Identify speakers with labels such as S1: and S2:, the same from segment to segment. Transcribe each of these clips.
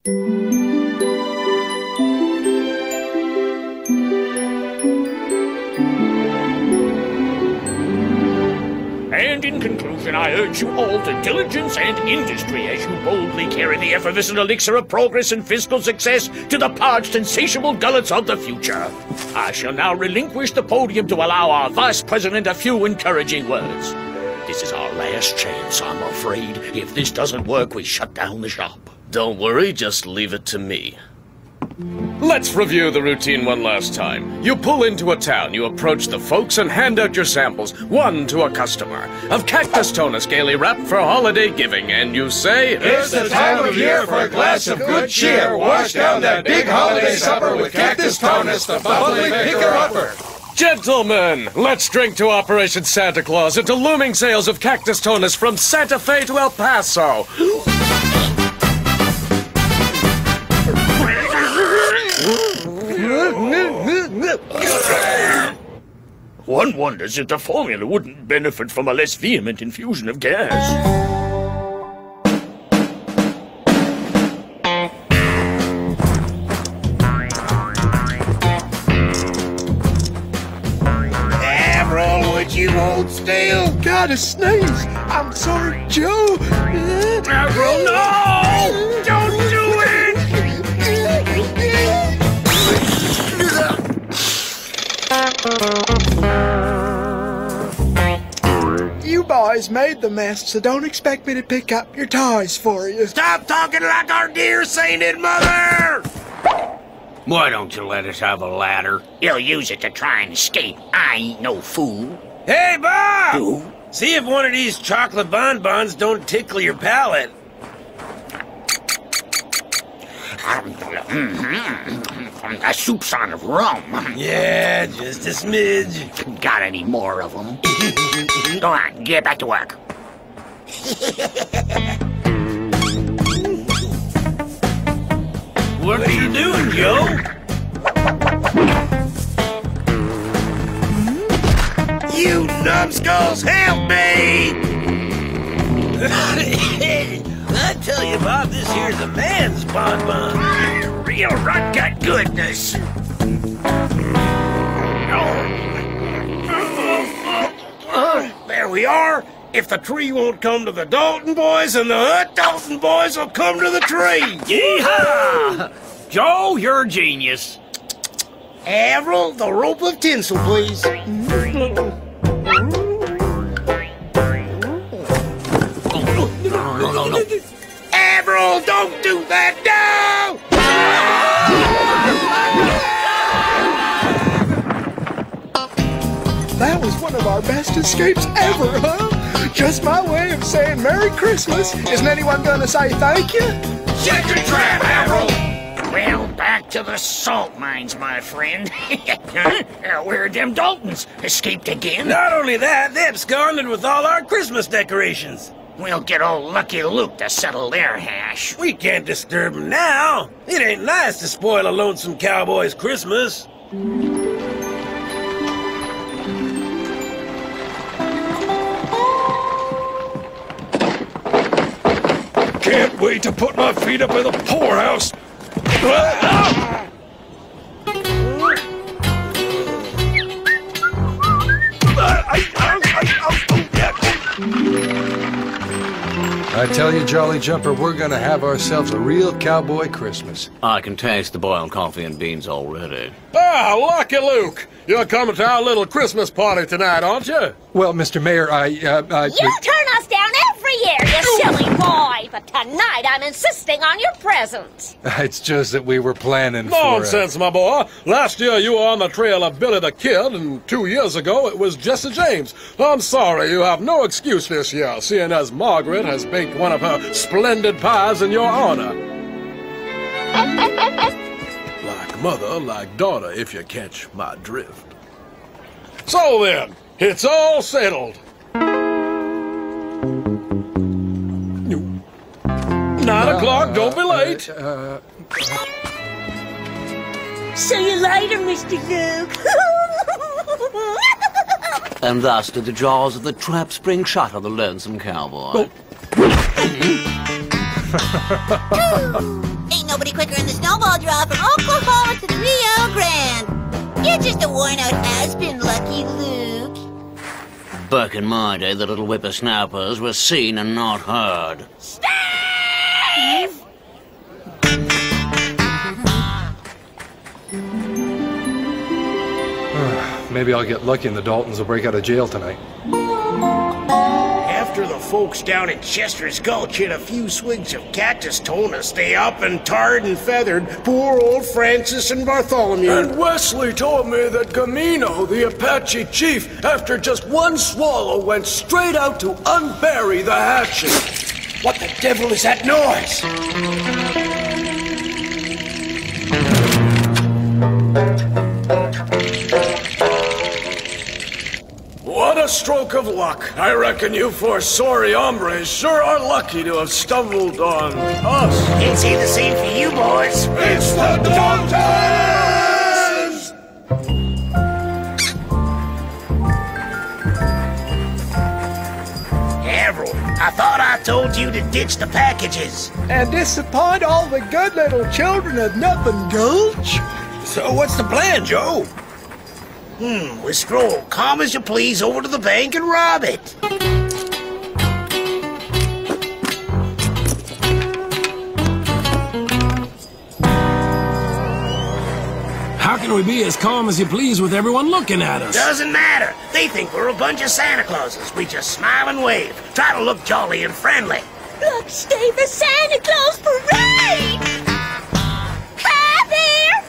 S1: And in conclusion, I urge you all to diligence and industry as you boldly carry the effervescent elixir of progress and fiscal success to the parched, insatiable gullets of the future. I shall now relinquish the podium to allow our Vice President a few encouraging words. This is our last chance, I'm afraid. If this doesn't work, we shut down the shop.
S2: Don't worry, just leave it to me. Let's review the routine one last time. You pull into a town, you approach the folks and hand out your samples, one to a customer, of cactus tonus gaily wrapped for holiday giving, and you say,
S3: "It's the time of year for a glass of good cheer. Wash down that big holiday supper with cactus tonus, the bubbly picker-upper."
S2: Gentlemen, let's drink to Operation Santa Claus and to looming sales of cactus tonus from Santa Fe to El Paso.
S1: One wonders if the formula wouldn't benefit from a less vehement infusion of gas.
S3: Avril, would you hold still?
S4: Gotta sneeze. I'm sorry, Joe.
S1: Avril, no! Don't do it!
S4: You boys made the mess, so don't expect me to pick up your toys for you.
S3: Stop talking like our dear sainted mother!
S5: Why don't you let us have a ladder?
S1: He'll use it to try and escape. I ain't no fool.
S5: Hey, Bob!
S1: Who?
S5: See if one of these chocolate bonbons don't tickle your palate.
S1: The soup's on rum.
S5: Yeah, just a smidge.
S1: Got any more of them? Go on, get back to work.
S5: What are you doing, Joe?
S3: You numbskulls, help me!
S5: I tell you, Bob, this here's a man's bonbon.
S1: Real rot-gut goodness.
S3: There we are. If the tree won't come to the Dalton boys, and the Dalton boys will come to the tree.
S5: Yeehaw! Joe, you're a genius.
S3: Avril, the rope of tinsel, please.
S5: No.
S3: Avril, don't do that! No!
S4: That was one of our best escapes ever, huh? Just my way of saying Merry Christmas. Isn't anyone gonna say thank you?
S3: Shut your trap, Avril!
S1: Well, back to the salt mines, my friend. Where them Daltons? Escaped again?
S5: Not only that, they absconded with all our Christmas decorations.
S1: We'll get old Lucky Luke to settle their hash.
S5: We can't disturb them now. It ain't nice to spoil a lonesome cowboy's Christmas.
S3: Can't wait to put my feet up in the poorhouse.
S6: I tell you, Jolly Jumper, we're gonna have ourselves a real cowboy Christmas.
S7: I can taste the boiled coffee and beans already.
S2: Ah, Lucky Luke! You're coming to our little Christmas party tonight, aren't you?
S6: Well, Mr. Mayor,
S8: You turn us down every year, you silly boy! But tonight I'm insisting on your presence.
S6: It's just that we were planning
S2: Nonsense, my boy. Last year you were on the trail of Billy the Kid, and 2 years ago it was Jesse James. I'm sorry, you have no excuse this year, seeing as Margaret has baked one of her splendid pies in your honor. Like mother, like daughter, if you catch my drift. So then, it's all settled. 9 o'clock, don't be late.
S8: See you later, Mr. Luke.
S7: And thus did the jaws of the trap spring shut on the lonesome cowboy.
S2: Oh.
S9: Ain't nobody quicker in the snowball drop from Oklahoma to the Rio Grande. You're just a worn-out has-been, Lucky Luke.
S7: Back in my day, the little whippersnappers were seen and not heard.
S8: Steve!
S6: Maybe I'll get lucky and the Daltons will break out of jail tonight.
S3: After the folks down at Chester's Gulch hit a few swigs of cactus tonus, they up and tarred and feathered poor old Francis and Bartholomew.
S10: And Wesley told me that Gamino, the Apache chief, after just one swallow, went straight out to unbury the hatchet.
S3: What the devil is that noise?
S10: What a stroke of luck. I reckon you four sorry hombres sure are lucky to have stumbled on us.
S3: Can't say the same for you boys.
S10: It's the Daltons!
S3: Avril, I thought I told you to ditch the packages.
S4: And disappoint all the good little children of Nothing Gulch?
S5: So what's the plan, Joe?
S3: We stroll calm as you please over to the bank and rob it.
S5: How can we be as calm as you please with everyone looking at us?
S3: Doesn't matter. They think we're a bunch of Santa Clauses. We just smile and wave. Try to look jolly and friendly.
S8: Look, Steve, the Santa Claus parade! Hi there!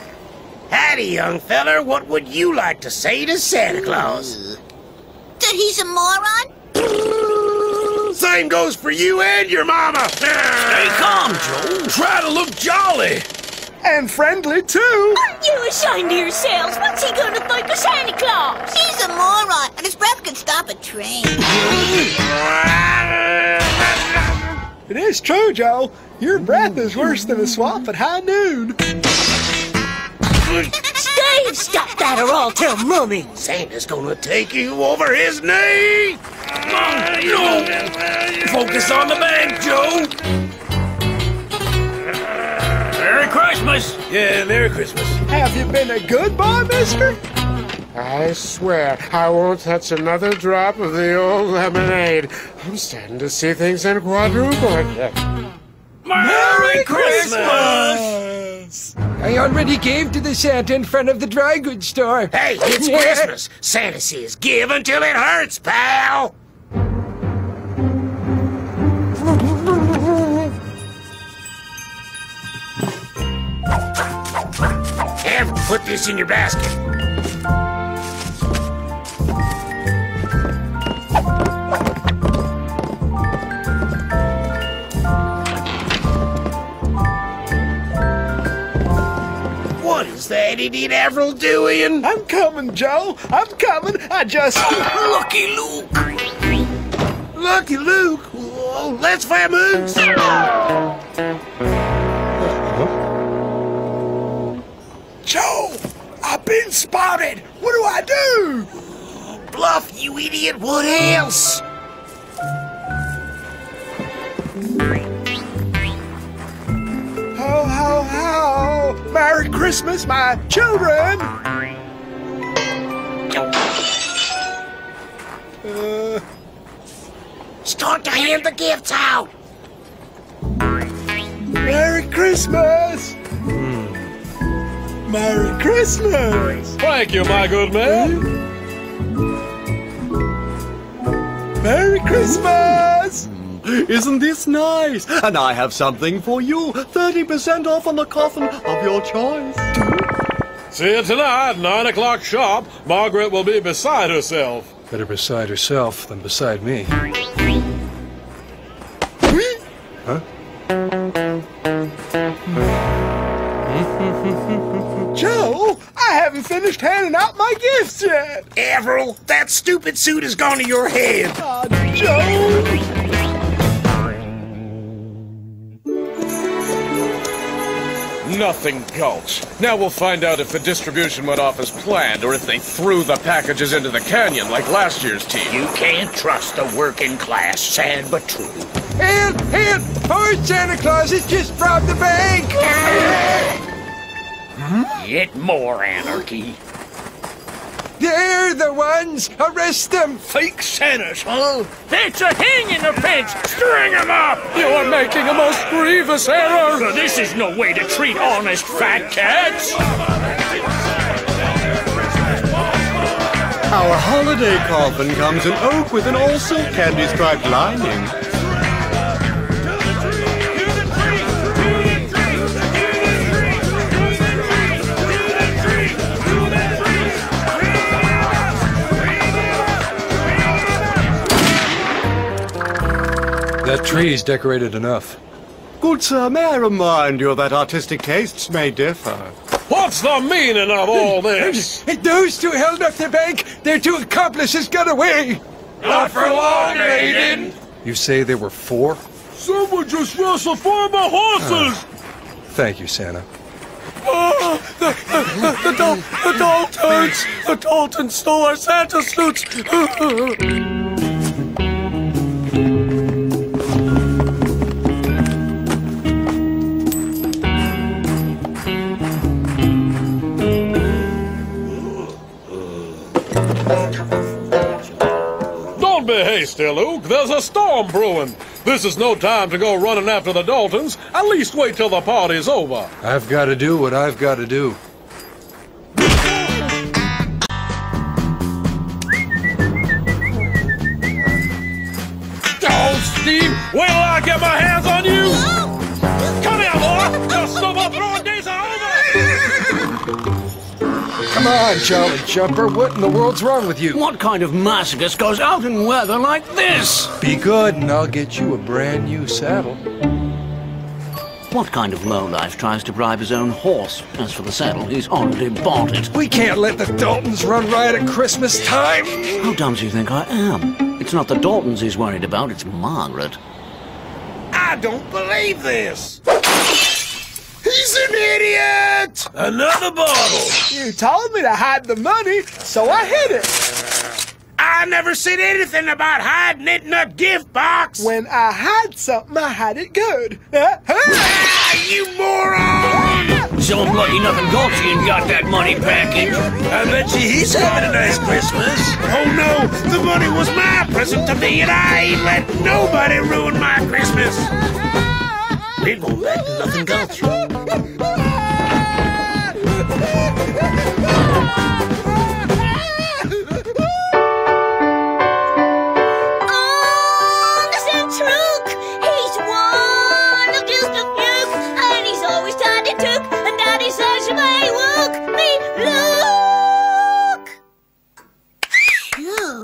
S3: Howdy, young feller. What would you like to say to Santa Claus?
S9: That he's a moron?
S3: Same goes for you and your mama.
S5: Stay calm, Joe. Try to look jolly.
S4: And friendly, too.
S8: Aren't you ashamed of yourselves? What's he gonna think of Santa Claus?
S9: He's a moron, and his breath could stop a train.
S4: It is true, Joe. Your breath is worse than a swamp at high noon.
S8: Steve, stop that or I'll tell Mummy.
S3: Santa's gonna take you over his knee.
S5: No! Focus on the bank, Joe! Merry Christmas! Yeah, Merry Christmas.
S4: Have you been a good boy, mister?
S11: I swear I won't touch another drop of the old lemonade. I'm starting to see things in quadruple again.
S5: Merry Christmas!
S12: I already gave to the Santa in front of the dry goods store.
S3: Hey, it's Christmas. Santa says give until it hurts, pal. Ever put this in your basket. What is that idiot Avril doing?
S4: I'm coming, Joe. I'm coming. I just...
S5: Lucky Luke!
S3: Lucky Luke? Oh, let's vamoose.
S4: Joe, I've been spotted. What do I do?
S3: Bluff, you idiot. What else?
S4: Ho, ho, ho. Merry Christmas, my children.
S3: Start to hand the gifts out.
S4: Merry Christmas. Merry Christmas.
S10: Thank you, my good man.
S4: Merry Christmas.
S13: Isn't this nice? And I have something for you. 30% off on the coffin of your choice.
S10: See you tonight, 9 o'clock sharp. Margaret will be beside herself.
S6: Better beside herself than beside me. Huh?
S4: Joe, I haven't finished handing out my gifts yet.
S3: Avril, that stupid suit has gone to your head.
S4: Joe.
S2: Nothing Gulch. Now we'll find out if the distribution went off as planned or if they threw the packages into the canyon like last year's team.
S1: You can't trust the working class, sad but true.
S12: Help! Help! Poor Santa Claus has just robbed the bank!
S1: Yet more anarchy.
S12: They're the ones! Arrest them!
S1: Fake Santas, huh? That's a hanging offense! String him up!
S2: You are making a most grievous error!
S1: So this is no way to treat honest fat cats!
S13: Our holiday coffin comes in oak with an all-silk candy-striped lining.
S6: That tree's decorated enough.
S13: Good sir, may I remind you that artistic tastes may differ.
S10: What's the meaning of all this?
S12: Those two held up the bank. Their two accomplices got away.
S1: Not for long, Aiden!
S6: You say there were 4?
S10: Someone just rustled 4 of my horses!
S6: Thank you, Santa.
S10: The Daltons! The Daltons stole our Santa suits! Don't be hasty, Luke. There's a storm brewing. This is no time to go running after the Daltons. At least wait till the party's over.
S6: I've got to do what I've got to do.
S10: Oh, Steve, wait till I get my hands on you! Come here, boy! Your snowball throwing days are over!
S12: Come on, Jolly Jumper. What in the world's wrong with you?
S7: What kind of masochist goes out in weather like this?
S6: Be good, and I'll get you a brand new saddle.
S7: What kind of lowlife tries to bribe his own horse? As for the saddle, he's already bought it.
S12: We can't let the Daltons run riot at Christmas time.
S7: How dumb do you think I am? It's not the Daltons he's worried about, it's Margaret.
S3: I don't believe this. He's an idiot!
S5: Another bottle!
S4: You told me to hide the money, so I hid it.
S3: I never said anything about hiding it in a gift box.
S4: When I hide something, I hide it good.
S3: You moron!
S7: So I'm lucky nothing Gulchian got that money package.
S5: I bet you he's having a nice Christmas.
S3: Oh no, the money was my present to me and I ain't let nobody ruin my Christmas.
S5: It won't back to nothing Gulch.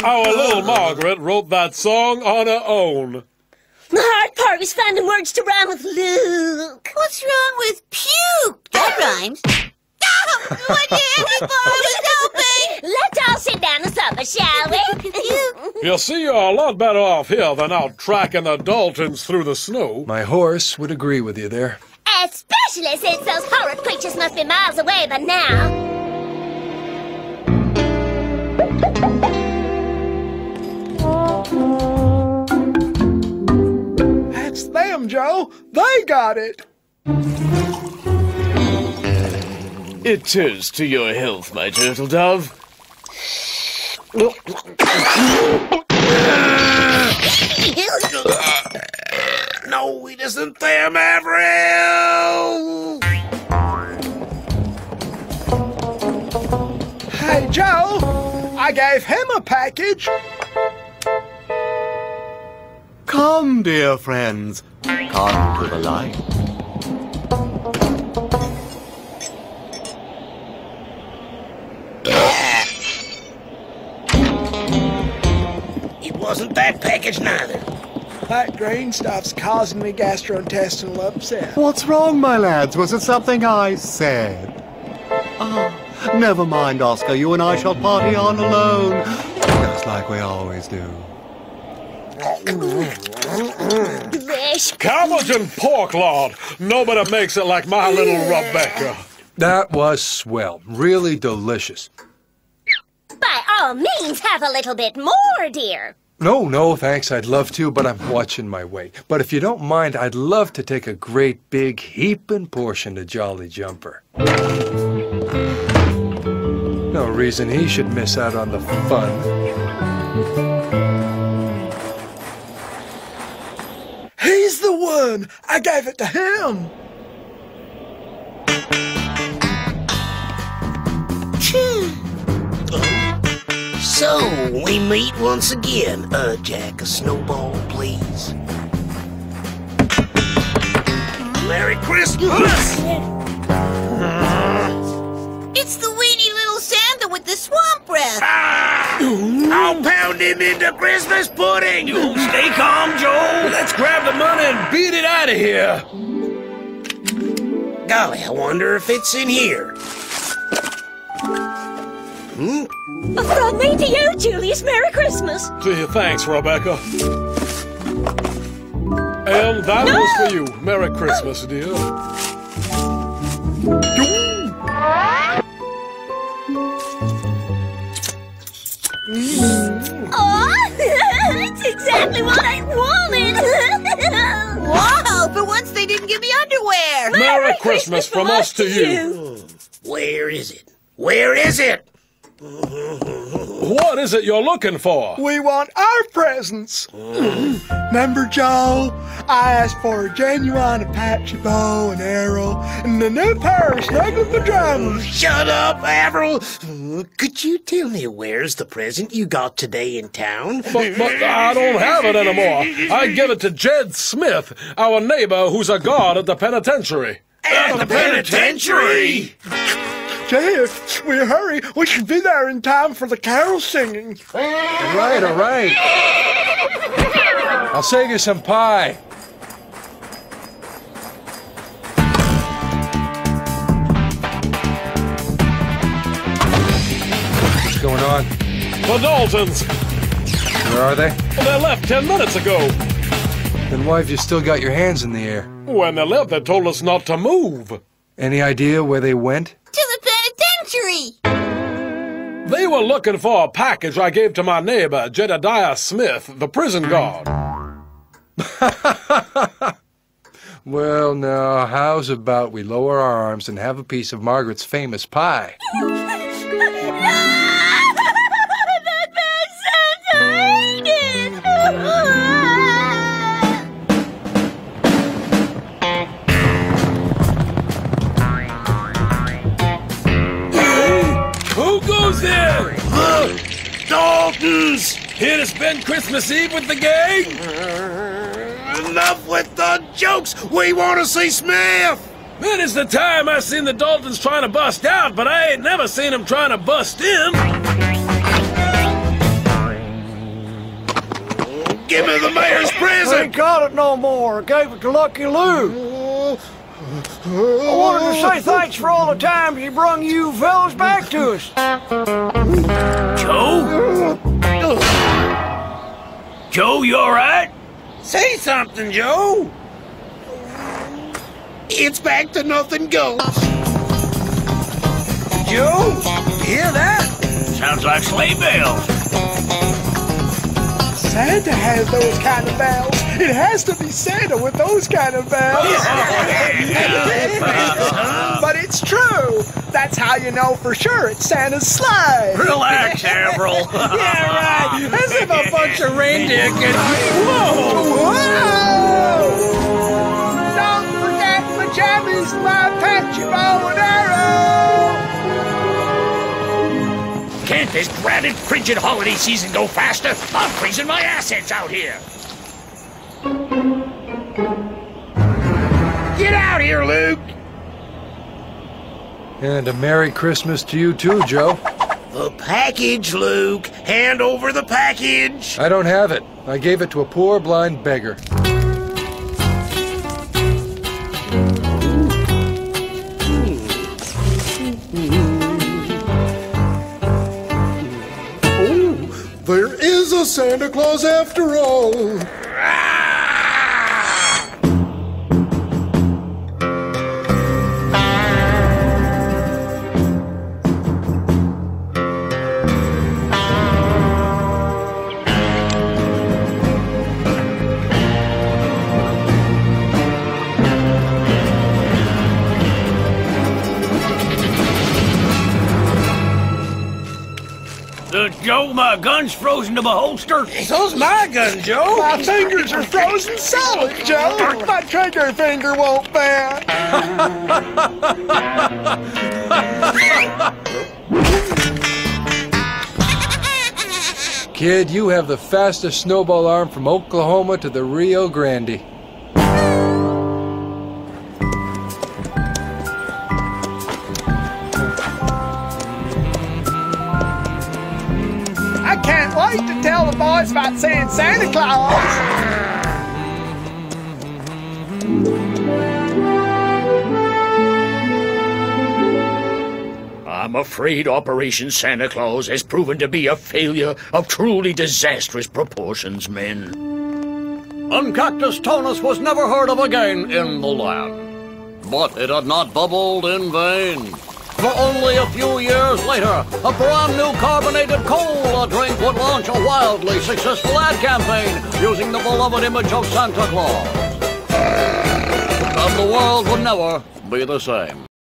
S10: Our little Margaret wrote that song on her own.
S8: The hard part was finding words to rhyme with Luke.
S9: What's wrong with puke? That rhymes. Oh, what the heck, Barbie?
S8: Let's all sit down and supper, shall we?
S10: You see, you're a lot better off here than out tracking the Daltons through the snow.
S6: My horse would agree with you there.
S8: Especially since those horrid creatures must be miles away by now.
S4: That's them, Joe. They got it.
S2: It is to your health, my turtle dove.
S3: No, it isn't them, Avril!
S4: Hey, Joe, I gave him a package.
S13: Come, dear friends. Come to the light.
S3: It wasn't that package neither.
S4: That green stuff's causing me gastrointestinal upset.
S13: What's wrong, my lads? Was it something I said? Never mind, Oscar. You and I shall party on alone, just like we always do.
S8: Delish.
S10: Cabbage and pork lard. Nobody makes it like my little Rebecca.
S6: That was swell. Really delicious.
S8: By all means, have a little bit more, dear.
S6: No, thanks. I'd love to, but I'm watching my weight. But if you don't mind, I'd love to take a great big heaping portion to Jolly Jumper. No reason he should miss out on the fun.
S4: He's the one! I gave it to him!
S3: So, we meet once again. Jack, a snowball, please. Merry Christmas!
S9: It's the weeny little Santa with the swamp breath.
S3: I'll pound him into Christmas pudding!
S5: You stay calm, Joe. Let's grab the money and beat it out of here.
S3: Golly, I wonder if it's in here.
S8: From me to you, Julius. Merry Christmas.
S10: Gee, thanks, Rebecca. And that was for you. Merry Christmas, dear.
S8: Aw, it's exactly what I wanted.
S9: Wow, for once they didn't give me underwear.
S10: Merry Christmas from us to you.
S3: Where is it? Where is it?
S10: What is it you're looking for?
S4: We want our presents. Remember, Joe? I asked for a genuine Apache bow and arrow and a new pair of snuggle pajamas.
S3: Shut up, Avril. Could you tell me where's the present you got today in town?
S10: But I don't have it anymore. I give it to Jed Smith, our neighbor who's a guard at the penitentiary.
S3: At the penitentiary?
S4: Jed, we hurry. We should be there in time for the carol singing.
S6: All right. I'll save you some pie. What's going on?
S10: The Daltons.
S6: Where are they?
S10: They left 10 minutes ago.
S6: Then why have you still got your hands in the air?
S10: When they left, they told us not to move.
S6: Any idea where they went?
S9: To the penitentiary.
S10: They were looking for a package I gave to my neighbor, Jedediah Smith, the prison guard.
S6: Well, now, how's about we lower our arms and have a piece of Margaret's famous pie?
S8: That bad Santa ate it.
S5: Who goes there?
S3: The Daltons!
S5: Here to spend Christmas Eve with the gang?
S3: Enough with the jokes! We want to see Smith!
S5: Many's the time I seen the Daltons trying to bust out, but I ain't never seen them trying to bust in.
S3: Give me the mayor's present!
S12: Ain't got it no more. Gave it to Lucky Lou. I wanted to say thanks for all the times he brung you fellas back to us.
S5: Joe? Joe, you all right?
S3: Say something, Joe! It's back to nothing goes.
S5: Joe? Hear that? Sounds like sleigh bells.
S4: Santa has those kind of bells. It has to be Santa with those kind of bells. But it's true. That's how you know for sure it's Santa's sleigh.
S5: Relax, Avril.
S12: Yeah, right. As if a bunch of reindeer can...
S4: Whoa! Don't forget my jammies, my Apache bow and arrow.
S1: Can't this dratted frigid holiday season go faster? I'm freezing my assets out here. Get out here, Luke!
S6: And a Merry Christmas to you too, Joe.
S3: The package, Luke. Hand over the package.
S6: I don't have it. I gave it to a poor blind beggar.
S11: There is a Santa Claus after all.
S12: Joe, my gun's frozen to my holster.
S3: So's my gun, Joe.
S4: My fingers are frozen solid, Joe. My trigger finger won't bend.
S6: Kid, you have the fastest snowball arm from Oklahoma to the Rio Grande.
S4: I can't wait to tell the boys about seeing Santa Claus.
S1: I'm afraid Operation Santa Claus has proven to be a failure of truly disastrous proportions, men.
S7: And Cactus Tonus was never heard of again in the land. But it had not bubbled in vain. For only a few years later, a brand new carbonated cola drink would launch a wildly successful ad campaign using the beloved image of Santa Claus. And the world would never be the same.